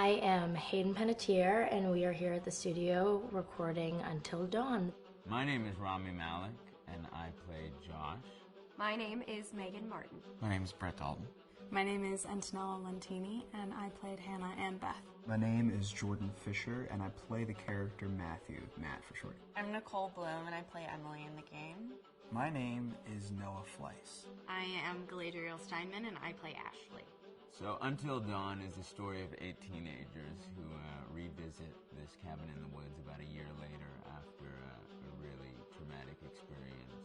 I am Hayden Panettiere, and we are here at the studio recording Until Dawn. My name is Rami Malek, and I play Josh. My name is Megan Martin. My name is Brett Dalton. My name is Antonella Lentini, and I played Hannah and Beth. My name is Jordan Fisher, and I play the character Matthew, Matt for short. I'm Nicole Bloom, and I play Emily in the game. My name is Noah Fleiss. I am Galadriel Steinman, and I play Ashley. So Until Dawn is the story of 8 teenagers who revisit this cabin in the woods about a year later after a really traumatic experience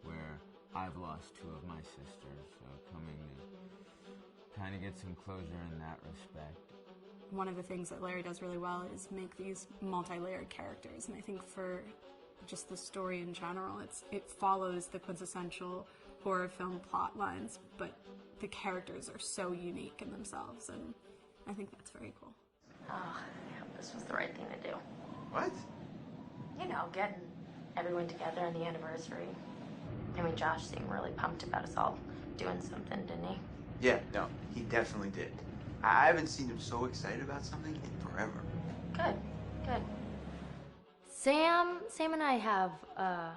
where I've lost 2 of my sisters, so coming to kind of get some closure in that respect. One of the things that Larry does really well is make these multi-layered characters, and I think for just the story in general, it follows the quintessential horror film plot lines, but the characters are so unique in themselves, and I think that's very cool. Oh, yeah, this was the right thing to do. What? You know, getting everyone together on the anniversary. I mean, Josh seemed really pumped about us all doing something, didn't he? Yeah, no, he definitely did. I haven't seen him so excited about something in forever. Good, good. Sam and I have a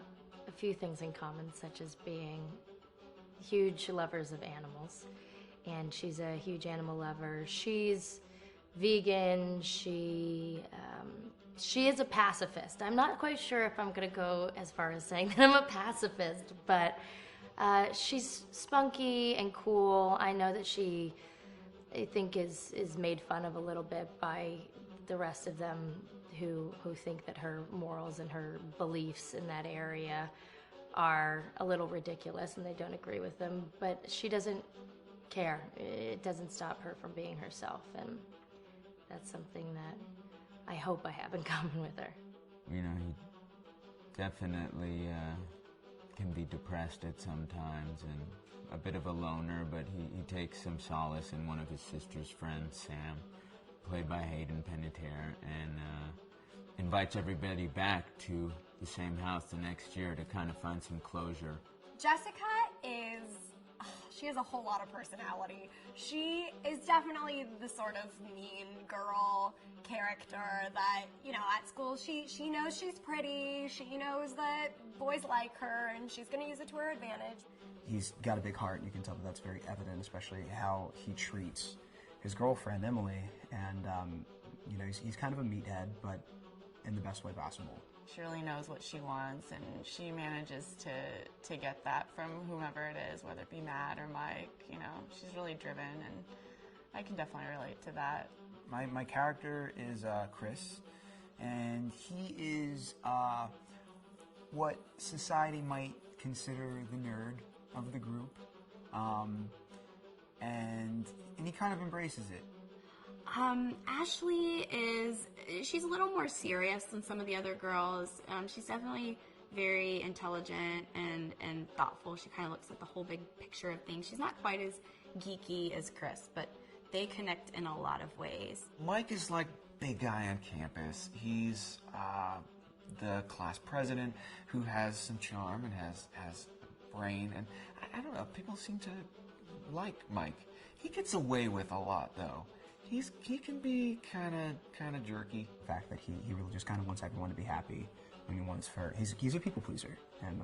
few things in common, such as being huge lovers of animals, and she's a huge animal lover. She's vegan. She is a pacifist. I'm not quite sure if I'm gonna go as far as saying that I'm a pacifist, but she's spunky and cool. I know that she, I think, is made fun of a little bit by the rest of them who think that her morals and her beliefs in that area are a little ridiculous and they don't agree with them, but she doesn't care. It doesn't stop her from being herself, and that's something that I hope I have in common with her. You know, he definitely can be depressed at some times and a bit of a loner, but he takes some solace in one of his sister's friends, Sam, played by Hayden Panettiere, and invites everybody back to the same house the next year to kind of find some closure. Jessica she has a whole lot of personality. She is definitely the sort of mean girl character that, you know, at school she knows she's pretty, she knows that boys like her, and she's going to use it to her advantage. He's got a big heart, and you can tell that that's very evident, especially how he treats his girlfriend, Emily, and, you know, he's kind of a meathead, but in the best way possible. She really knows what she wants, and she manages to get that from whomever it is, whether it be Matt or Mike. You know, she's really driven, and I can definitely relate to that. My character is Chris, and he is what society might consider the nerd of the group, and he kind of embraces it. Ashley she's a little more serious than some of the other girls. She's definitely very intelligent and thoughtful. She kind of looks at the whole big picture of things. She's not quite as geeky as Chris, but they connect in a lot of ways. Mike is like big guy on campus. He's the class president who has some charm and has brain, and I don't know, people seem to like Mike. He gets away with a lot, though. He can be kind of jerky. The fact that he really just kind of wants everyone to be happy, and he's a people pleaser, and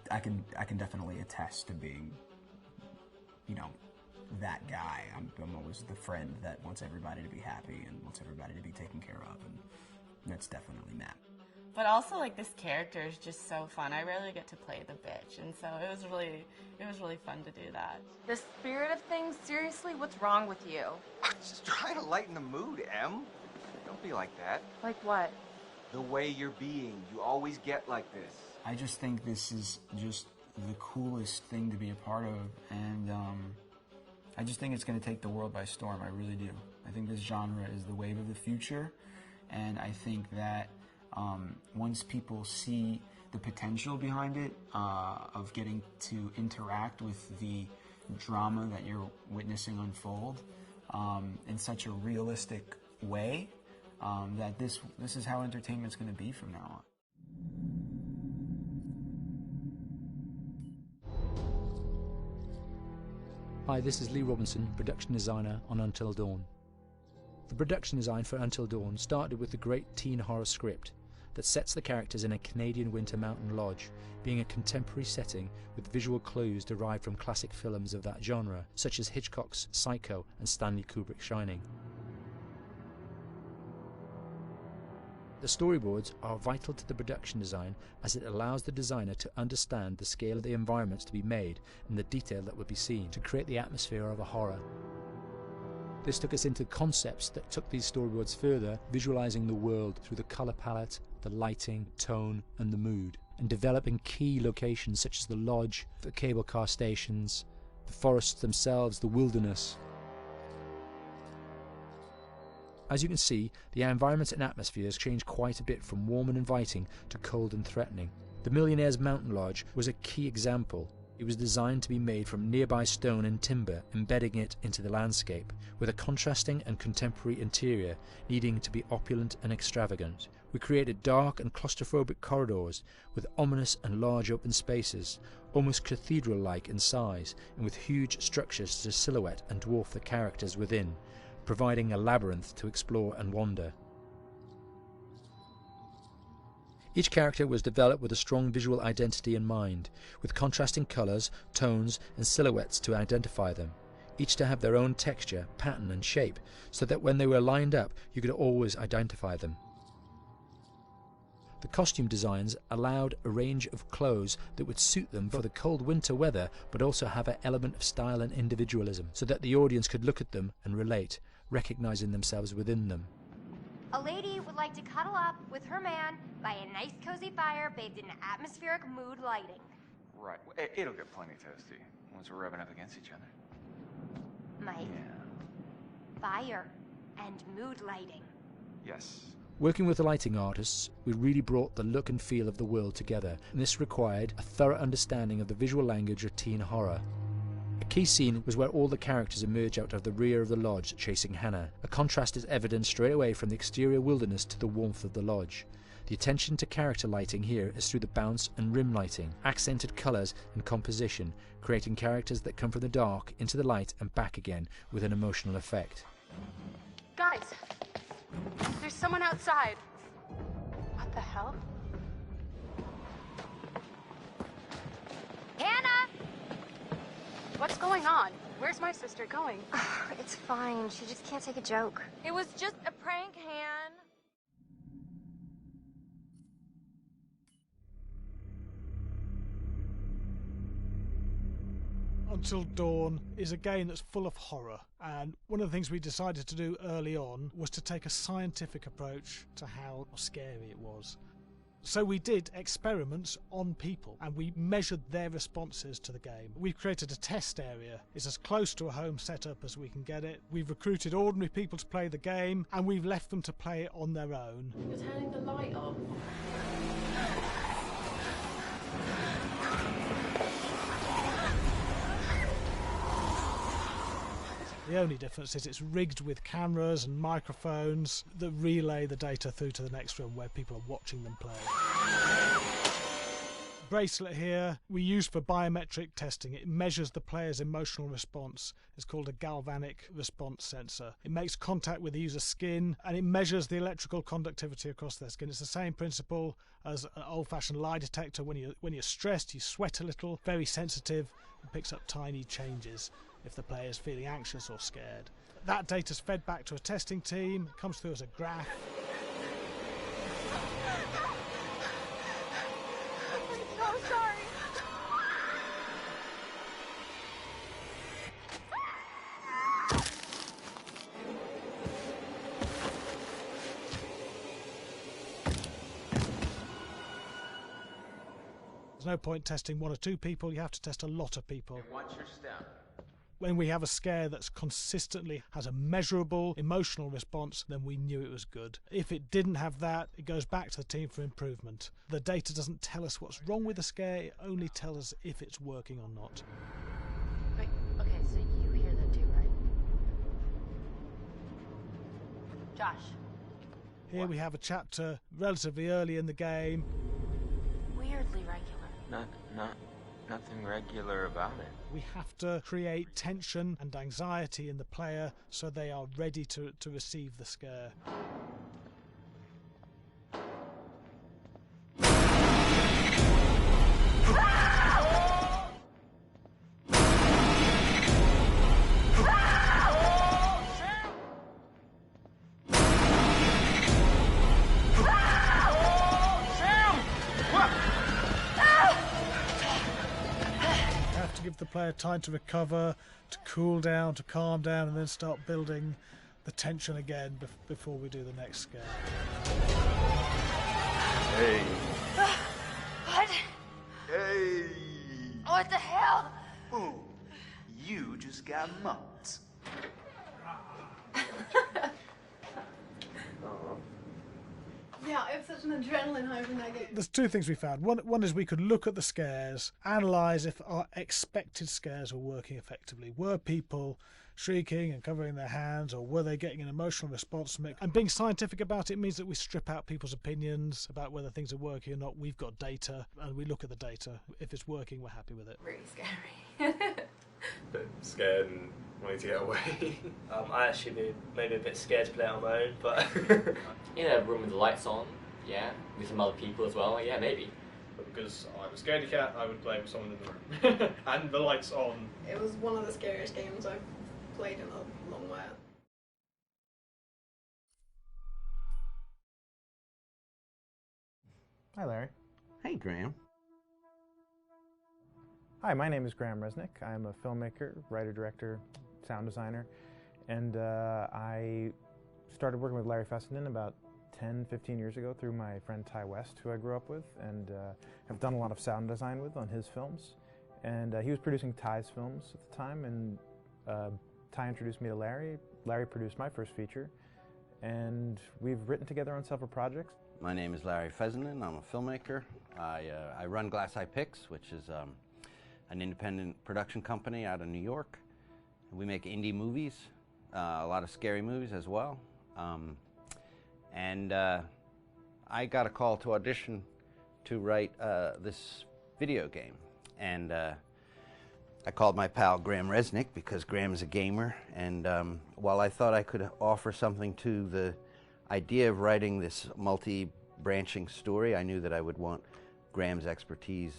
I can definitely attest to being, you know, that guy. I'm always the friend that wants everybody to be happy and wants everybody to be taken care of, and that's definitely Matt. But also, like, this character is just so fun. I rarely get to play the bitch, and so it was really fun to do that. The spirit of things, seriously, what's wrong with you? Just try to lighten the mood, Em. Don't be like that. Like what? The way you're being. You always get like this. I just think this is just the coolest thing to be a part of, and I just think it's going to take the world by storm. I really do. I think this genre is the wave of the future, and I think that once people see the potential behind it, of getting to interact with the drama that you're witnessing unfold in such a realistic way, that this is how entertainment's going to be from now on. Hi, this is Lee Robinson, production designer on Until Dawn. The production design for Until Dawn started with the great teen horror script that sets the characters in a Canadian winter mountain lodge, being a contemporary setting with visual clues derived from classic films of that genre, such as Hitchcock's Psycho and Stanley Kubrick's Shining. The storyboards are vital to the production design, as it allows the designer to understand the scale of the environments to be made and the detail that would be seen to create the atmosphere of a horror. This took us into concepts that took these storyboards further, visualizing the world through the color palette, the lighting, tone and the mood, and developing key locations such as the lodge, the cable car stations, the forests themselves, the wilderness. As you can see, the environments and atmospheres change quite a bit from warm and inviting to cold and threatening. The Millionaire's Mountain Lodge was a key example. It was designed to be made from nearby stone and timber, embedding it into the landscape, with a contrasting and contemporary interior needing to be opulent and extravagant. We created dark and claustrophobic corridors with ominous and large open spaces, almost cathedral-like in size, and with huge structures to silhouette and dwarf the characters within, providing a labyrinth to explore and wander. Each character was developed with a strong visual identity in mind, with contrasting colours, tones and silhouettes to identify them, each to have their own texture, pattern and shape, so that when they were lined up you could always identify them. The costume designs allowed a range of clothes that would suit them for the cold winter weather, but also have an element of style and individualism, so that the audience could look at them and relate, recognizing themselves within them. A lady would like to cuddle up with her man by a nice cozy fire bathed in atmospheric mood lighting. Right. It'll get plenty toasty once we're rubbing up against each other. Mike. Yeah. Fire and mood lighting. Yes. Working with the lighting artists, we really brought the look and feel of the world together, and this required a thorough understanding of the visual language of teen horror. A key scene was where all the characters emerge out of the rear of the lodge chasing Hannah. A contrast is evident straight away from the exterior wilderness to the warmth of the lodge. The attention to character lighting here is through the bounce and rim lighting, accented colours and composition, creating characters that come from the dark into the light and back again with an emotional effect. Guys, there's someone outside. What the hell? Hannah! What's going on? Where's my sister going? It's fine. She just can't take a joke. It was just a prank, Han. Until Dawn is a game that's full of horror, and one of the things we decided to do early on was to take a scientific approach to how scary it was. So we did experiments on people and we measured their responses to the game. We've created a test area. It's as close to a home setup as we can get it. We've recruited ordinary people to play the game and we've left them to play it on their own. You're turning the light off. The only difference is it's rigged with cameras and microphones that relay the data through to the next room where people are watching them play. Bracelet here we use for biometric testing. It measures the player's emotional response. It's called a galvanic response sensor. It makes contact with the user's skin and it measures the electrical conductivity across their skin. It's the same principle as an old-fashioned lie detector. When you're stressed, you sweat a little, very sensitive, it picks up tiny changes if the player is feeling anxious or scared. That data's fed back to a testing team, it comes through as a graph. I'm so sorry. There's no point testing one or two people, you have to test a lot of people. Watch your step. When we have a scare that's consistently has a measurable emotional response, then we knew it was good. If it didn't have that, it goes back to the team for improvement. The data doesn't tell us what's wrong with the scare, it only tells us if it's working or not. Wait, okay, so you hear that too, right? Josh. Here we have a chapter relatively early in the game. Weirdly regular. nothing regular about it. We have to create tension and anxiety in the player so they are ready to receive the scare. The player time to recover, to cool down, to calm down, and then start building the tension again before we do the next scare. Hey. What? Hey. What the hell? Boom. You just got mumped. Yeah, I have such an adrenaline high from that game. There's two things we found. One is we could look at the scares, analyse if our expected scares were working effectively. Were people shrieking and covering their hands, or were they getting an emotional response from it? And being scientific about it means that we strip out people's opinions about whether things are working or not. We've got data, and we look at the data. If it's working, we're happy with it. Really scary. Bit scared and wanting to get away. I actually be maybe a bit scared to play it on my own, but in a room with the lights on, yeah, with some other people as well, yeah, maybe. But because I'm a scaredy cat, I would play with someone in the room. And the lights on. It was one of the scariest games I've played in a long while. Hi, Larry. Hey, Graham. Hi, my name is Graham Resnick. I'm a filmmaker, writer, director, sound designer, and I started working with Larry Fessenden about 10, 15 years ago through my friend Ty West, who I grew up with, and have done a lot of sound design with on his films. And he was producing Ty's films at the time, and Ty introduced me to Larry. Larry produced my first feature, and we've written together on several projects. My name is Larry Fessenden. I'm a filmmaker. I run Glass Eye Pix, which is an independent production company out of New York. We make indie movies, a lot of scary movies as well. And I got a call to audition to write this video game. And I called my pal Graham Resnick because Graham is a gamer. And while I thought I could offer something to the idea of writing this multi-branching story, I knew that I would want Graham's expertise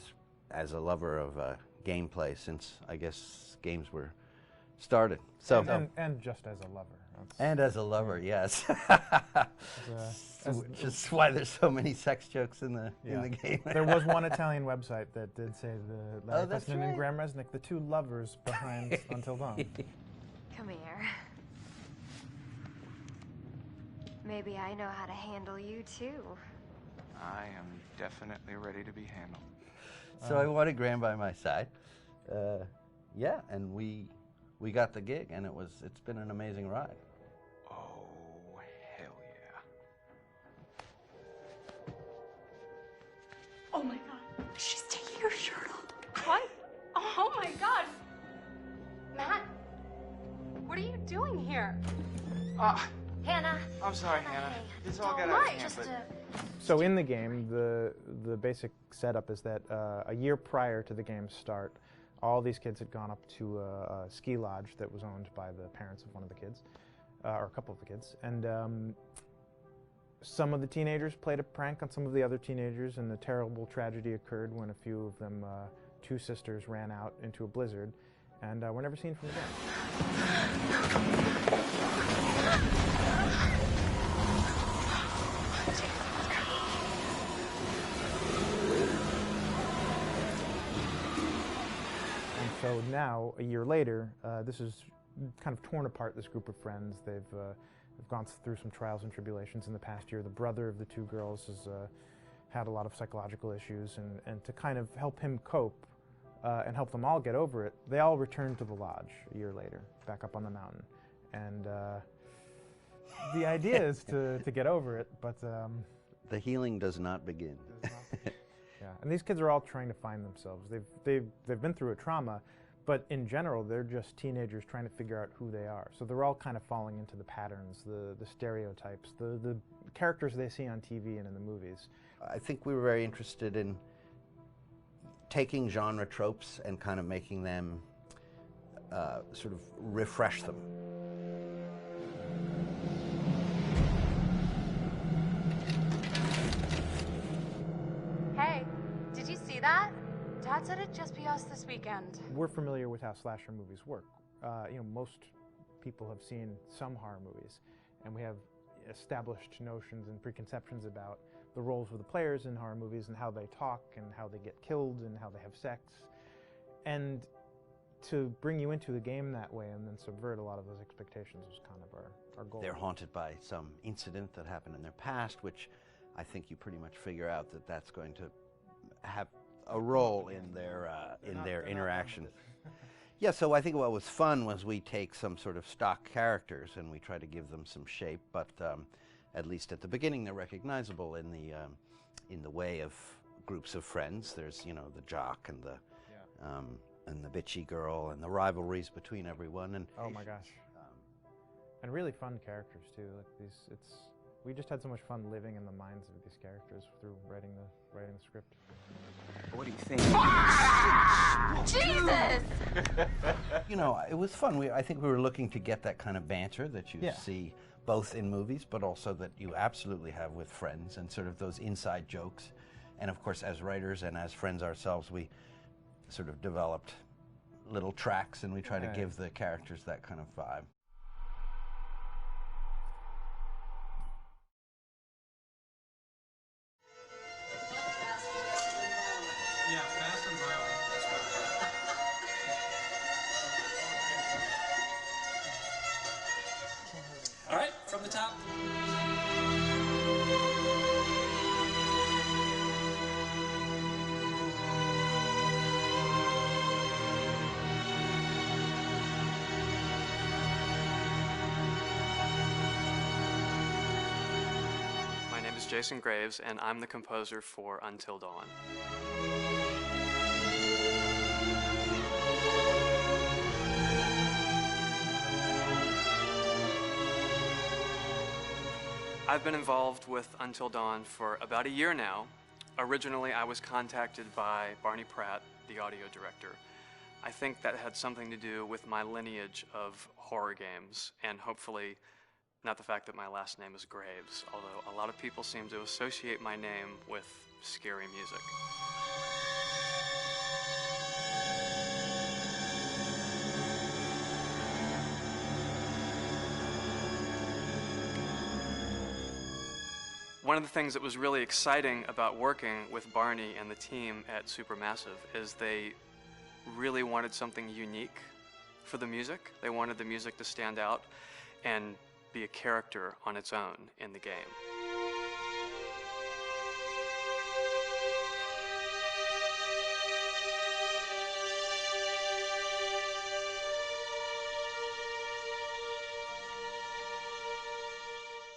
as a lover of gameplay, since I guess games were started. So and just as a lover. And as a lover, yes. Which is why there's so many sex jokes in the game. There was one Italian website that did say the Larry that's Fessenden right. and Graham Resnick, the two lovers behind Until Dawn. Come here. Maybe I know how to handle you too. I am definitely ready to be handled. So I wanted Graham by my side. Yeah, and we got the gig, and it's been an amazing ride. Oh, hell yeah. Oh my god, she's taking her shirt off. What? Oh my god. Matt, what are you doing here? Hannah. I'm sorry, Hannah. This all got out of hand, but... So in the game, the basic setup is that a year prior to the game's start, all these kids had gone up to a ski lodge that was owned by the parents of one of the kids, or a couple of the kids, and some of the teenagers played a prank on some of the other teenagers, and a terrible tragedy occurred when a few of them, two sisters, ran out into a blizzard, and were never seen from again. So now, a year later, this is kind of torn apart, this group of friends. They've gone through some trials and tribulations in the past year. The brother of the two girls has had a lot of psychological issues, and to kind of help him cope and help them all get over it, they all returned to the lodge a year later, back up on the mountain. And the idea is to get over it, but... the healing does not begin. Yeah, and these kids are all trying to find themselves. They've been through a trauma, but in general, they're just teenagers trying to figure out who they are. So they're all kind of falling into the patterns, the stereotypes, the characters they see on TV and in the movies. I think we were very interested in taking genre tropes and kind of making them sort of refresh them. Hey, did you see that? Dad said it'd just be us this weekend. We're familiar with how slasher movies work. Most people have seen some horror movies, and we have established notions and preconceptions about the roles of the players in horror movies and how they talk and how they get killed and how they have sex. And to bring you into the game that way and then subvert a lot of those expectations was kind of our goal. They're haunted by some incident that happened in their past, which I think you pretty much figure out that that's going to have a role in their interaction. Yeah, so I think what was fun was we take some sort of stock characters and we try to give them some shape, but at least at the beginning they're recognizable in the way of groups of friends. There's the jock and the bitchy girl and the rivalries between everyone. And oh my gosh, and really fun characters too. Like we just had so much fun living in the minds of these characters through writing the script. What do you think? Jesus! It was fun. I think we were looking to get that kind of banter that you Yeah. see both in movies, but also that you absolutely have with friends, and sort of those inside jokes. And of course, as writers and as friends ourselves, we sort of developed little tracks, and we try to give the characters that kind of vibe. Yeah, fast and violent. All right, from the top. My name is Jason Graves, and I'm the composer for Until Dawn. I've been involved with Until Dawn for about a year now. Originally, I was contacted by Barney Pratt, the audio director. I think that had something to do with my lineage of horror games, and hopefully not the fact that my last name is Graves, although a lot of people seem to associate my name with scary music. One of the things that was really exciting about working with Barney and the team at Supermassive is they really wanted something unique for the music. They wanted the music to stand out and be a character on its own in the game.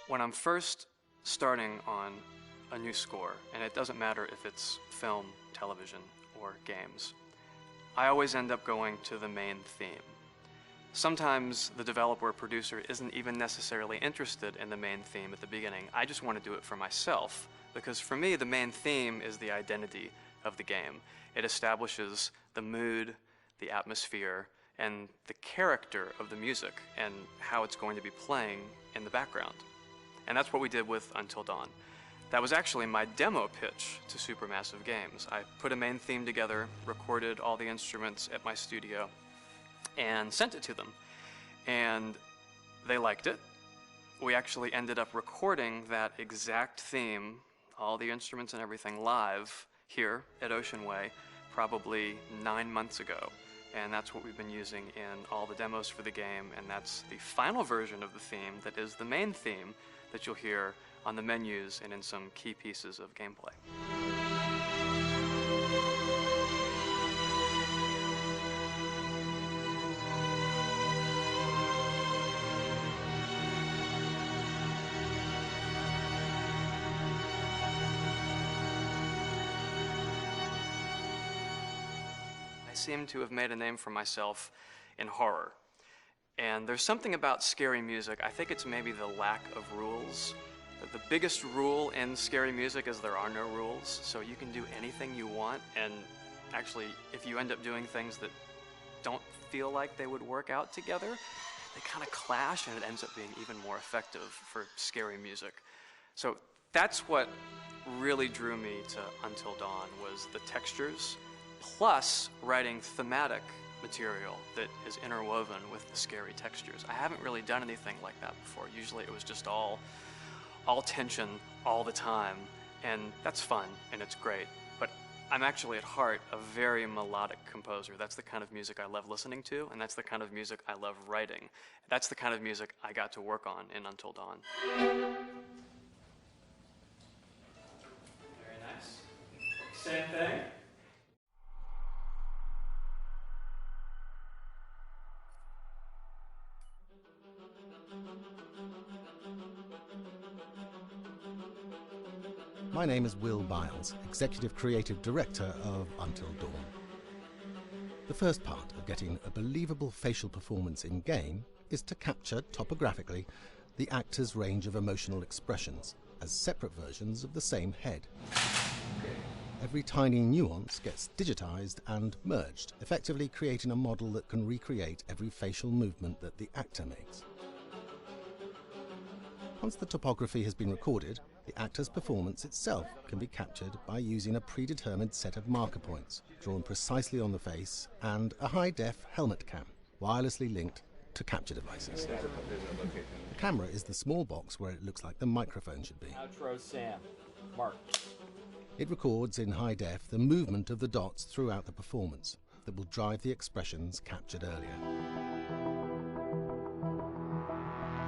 When I'm first starting on a new score, and it doesn't matter if it's film, television, or games, I always end up going to the main theme. Sometimes the developer or producer isn't even necessarily interested in the main theme at the beginning. I just want to do it for myself, because for me, the main theme is the identity of the game. It establishes the mood, the atmosphere, and the character of the music, and how it's going to be playing in the background. And that's what we did with Until Dawn. That was actually my demo pitch to Supermassive Games. I put a main theme together, recorded all the instruments at my studio, and sent it to them. And they liked it. We actually ended up recording that exact theme, all the instruments and everything, live here at Ocean Way probably 9 months ago. And that's what we've been using in all the demos for the game, and that's the final version of the theme that is the main theme that you'll hear on the menus and in some key pieces of gameplay. I seem to have made a name for myself in horror. And there's something about scary music, I think it's maybe the lack of rules. The biggest rule in scary music is there are no rules, so you can do anything you want, and actually, if you end up doing things that don't feel like they would work out together, they kind of clash, and it ends up being even more effective for scary music. So that's what really drew me to Until Dawn, was the textures, plus writing thematic material that is interwoven with the scary textures. I haven't really done anything like that before. Usually it was just all tension all the time, and that's fun and it's great. But I'm actually at heart a very melodic composer. That's the kind of music I love listening to, and that's the kind of music I love writing. That's the kind of music I got to work on in Until Dawn. Very nice. Same thing. My name is Will Biles, Executive Creative Director of Until Dawn. The first part of getting a believable facial performance in-game is to capture, topographically, the actor's range of emotional expressions as separate versions of the same head. Every tiny nuance gets digitized and merged, effectively creating a model that can recreate every facial movement that the actor makes. Once the topography has been recorded, the actor's performance itself can be captured by using a predetermined set of marker points drawn precisely on the face and a high-def helmet cam, wirelessly linked to capture devices. The camera is the small box where it looks like the microphone should be. Outro Sam. Mark. It records in high def the movement of the dots throughout the performance that will drive the expressions captured earlier.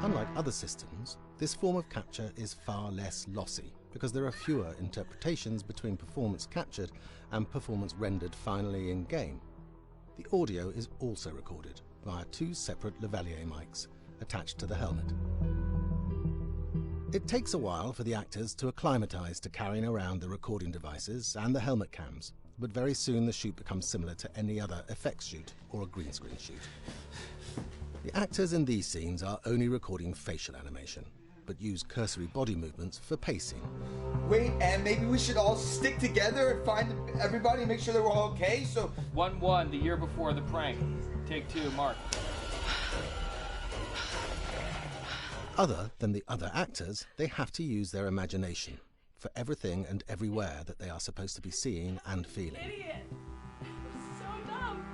Unlike other systems, this form of capture is far less lossy because there are fewer interpretations between performance captured and performance rendered finally in-game. The audio is also recorded via two separate lavalier mics attached to the helmet. It takes a while for the actors to acclimatise to carrying around the recording devices and the helmet cams, but very soon the shoot becomes similar to any other effects shoot or a green screen shoot. The actors in these scenes are only recording facial animation, but use cursory body movements for pacing. Wait, and maybe we should all stick together and find everybody and make sure they're all okay, so... 1-1, the year before the prank. Take 2, Mark. Other than the other actors, they have to use their imagination for everything and everywhere that they are supposed to be seeing and feeling. Idiot! So dumb!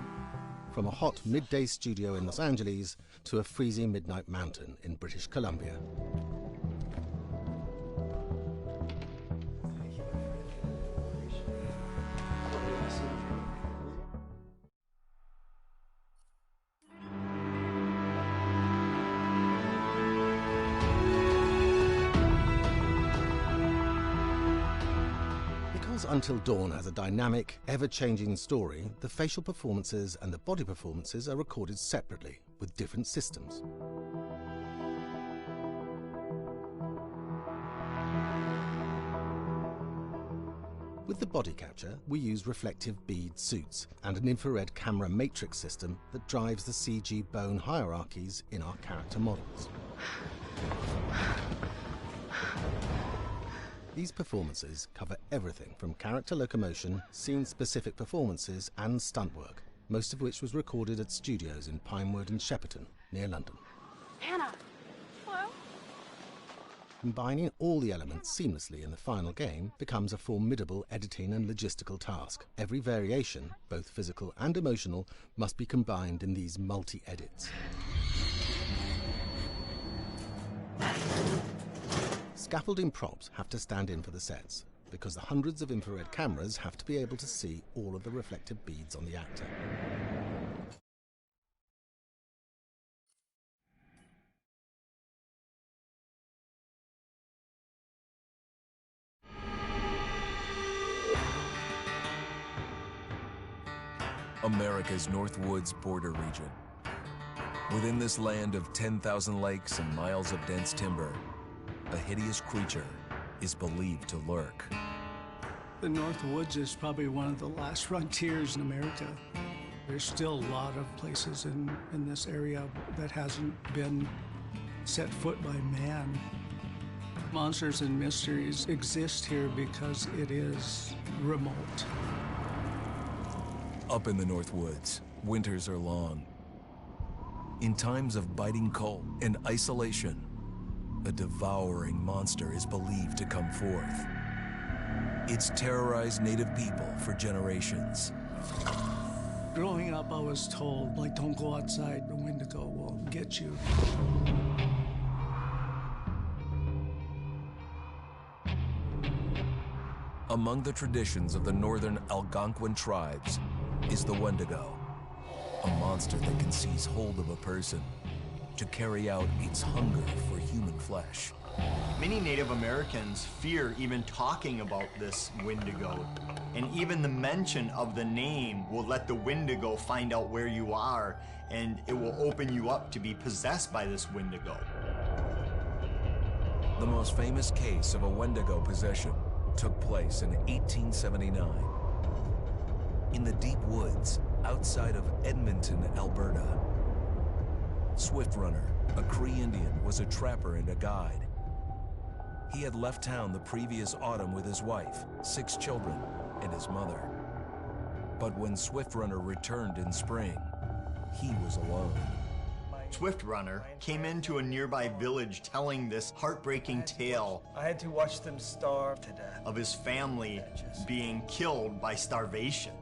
From a hot midday studio in Los Angeles to a freezing midnight mountain in British Columbia. Until Dawn has a dynamic, ever-changing story, the facial performances and the body performances are recorded separately, with different systems. With the body capture, we use reflective bead suits and an infrared camera matrix system that drives the CG bone hierarchies in our character models. These performances cover everything from character locomotion, scene-specific performances and stunt work, most of which was recorded at studios in Pinewood and Shepperton, near London. Hannah! Hello? Combining all the elements seamlessly in the final game becomes a formidable editing and logistical task. Every variation, both physical and emotional, must be combined in these multi-edits. Scaffolding props have to stand in for the sets, because the hundreds of infrared cameras have to be able to see all of the reflective beads on the actor. America's Northwoods border region. Within this land of 10,000 lakes and miles of dense timber, a hideous creature is believed to lurk. The North Woods is probably one of the last frontiers in America. There's still a lot of places in this area that hasn't been set foot by man. Monsters and mysteries exist here because it is remote. Up in the North Woods, winters are long. In times of biting cold and isolation, a devouring monster is believed to come forth. It's terrorized native people for generations. Growing up, I was told, like, don't go outside, the Wendigo will get you. Among the traditions of the northern Algonquin tribes is the Wendigo, a monster that can seize hold of a person to carry out its hunger for human flesh. Many Native Americans fear even talking about this Wendigo, and even the mention of the name will let the Wendigo find out where you are, and it will open you up to be possessed by this Wendigo. The most famous case of a Wendigo possession took place in 1879 in the deep woods outside of Edmonton, Alberta. Swift Runner, a Cree Indian, was a trapper and a guide. He had left town the previous autumn with his wife, 6 children, and his mother. But when Swift Runner returned in spring, he was alone. Swift Runner came into a nearby village telling this heartbreaking tale. I had to watch them starve to death. Of his family being killed by starvation,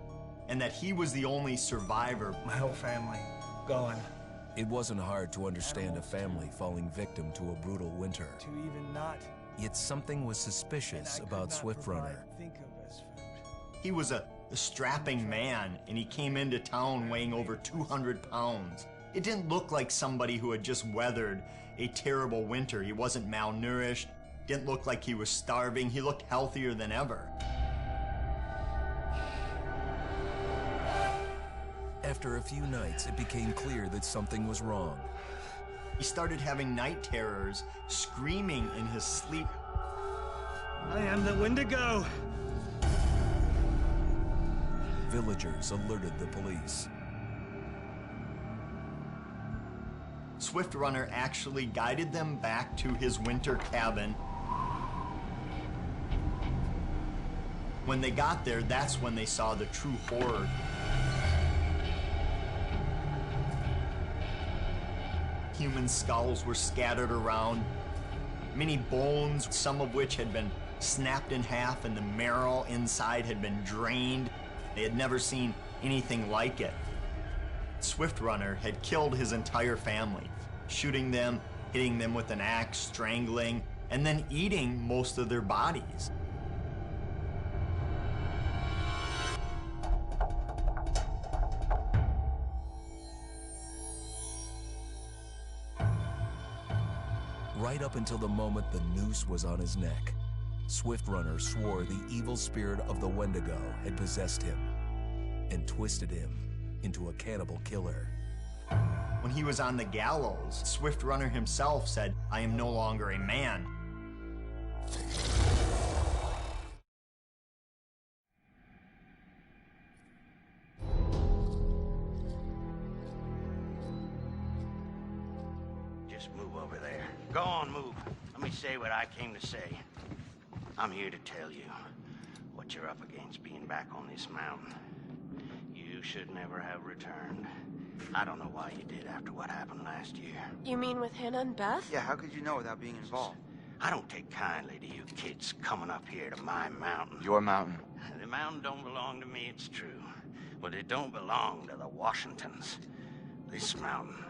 and that he was the only survivor. My whole family gone. It wasn't hard to understand a family falling victim to a brutal winter. To even not. Yet something was suspicious about Swift Runner. He was a strapping man, and he came into town weighing over 200 pounds. It didn't look like somebody who had just weathered a terrible winter. He wasn't malnourished, didn't look like he was starving. He looked healthier than ever. After a few nights, it became clear that something was wrong. He started having night terrors, screaming in his sleep. I am the Wendigo! Villagers alerted the police. Swift Runner actually guided them back to his winter cabin. When they got there, that's when they saw the true horror. Human skulls were scattered around, many bones, some of which had been snapped in half, and the marrow inside had been drained. They had never seen anything like it. Swift Runner had killed his entire family, shooting them, hitting them with an axe, strangling, and then eating most of their bodies. Right up until the moment the noose was on his neck, Swift Runner swore the evil spirit of the Wendigo had possessed him and twisted him into a cannibal killer. When he was on the gallows, Swift Runner himself said, "I am no longer a man." Just move over there. Go on, move. Let me say what I came to say. I'm here to tell you what you're up against being back on this mountain. You should never have returned. I don't know why you did after what happened last year. You mean with Hannah and Beth? Yeah, how could you know without being involved? I don't take kindly to you kids coming up here to my mountain. Your mountain. The mountain don't belong to me, it's true. But it don't belong to the Washingtons. This mountain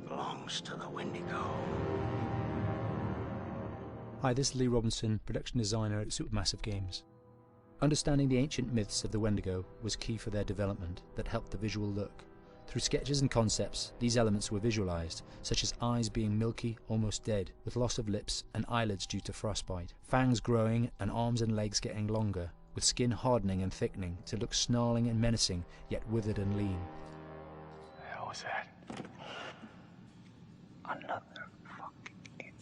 belongs to the Wendigo. Hi, this is Lee Robinson, production designer at Supermassive Games. Understanding the ancient myths of the Wendigo was key for their development that helped the visual look. Through sketches and concepts, these elements were visualized, such as eyes being milky, almost dead, with loss of lips and eyelids due to frostbite, fangs growing and arms and legs getting longer, with skin hardening and thickening to look snarling and menacing, yet withered and lean. The hell was that? Another fucking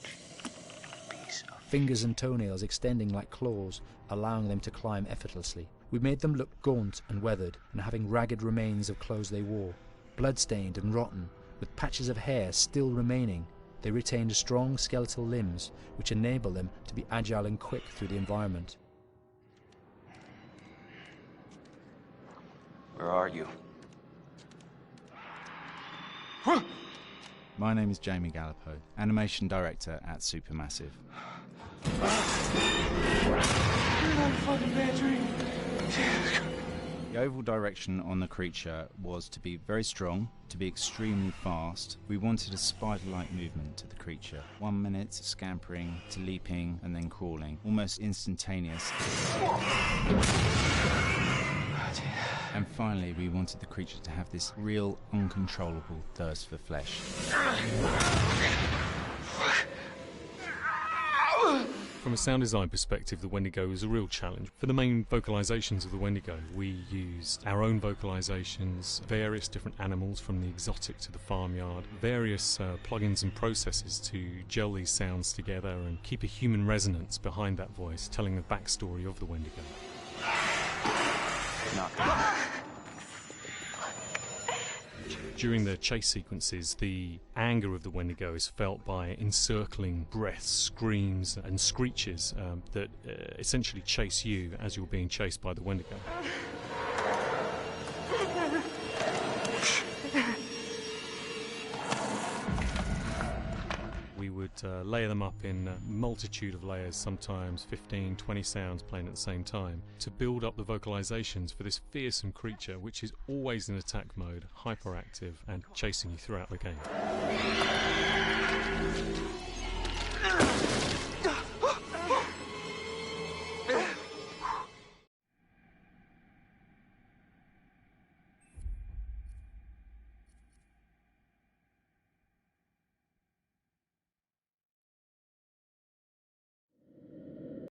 piece of... Fingers and toenails extending like claws, allowing them to climb effortlessly. We made them look gaunt and weathered, and having ragged remains of clothes they wore. Blood-stained and rotten, with patches of hair still remaining, they retained strong skeletal limbs, which enable them to be agile and quick through the environment. Where are you? My name is Jamie Gallipo, animation director at Supermassive. The overall direction on the creature was to be very strong, to be extremely fast. We wanted a spider-like movement to the creature. 1 minute scampering to leaping and then crawling, almost instantaneous. And finally, we wanted the creature to have this real, uncontrollable thirst for flesh. From a sound design perspective, the Wendigo was a real challenge. For the main vocalizations of the Wendigo, we used our own vocalizations, various different animals from the exotic to the farmyard, various plugins and processes to gel these sounds together and keep a human resonance behind that voice, telling the backstory of the Wendigo. During the chase sequences, the anger of the Wendigo is felt by encircling breaths, screams and screeches that essentially chase you as you're being chased by the Wendigo. We would layer them up in a multitude of layers, sometimes 15, 20 sounds playing at the same time, to build up the vocalizations for this fearsome creature which is always in attack mode, hyperactive and chasing you throughout the game.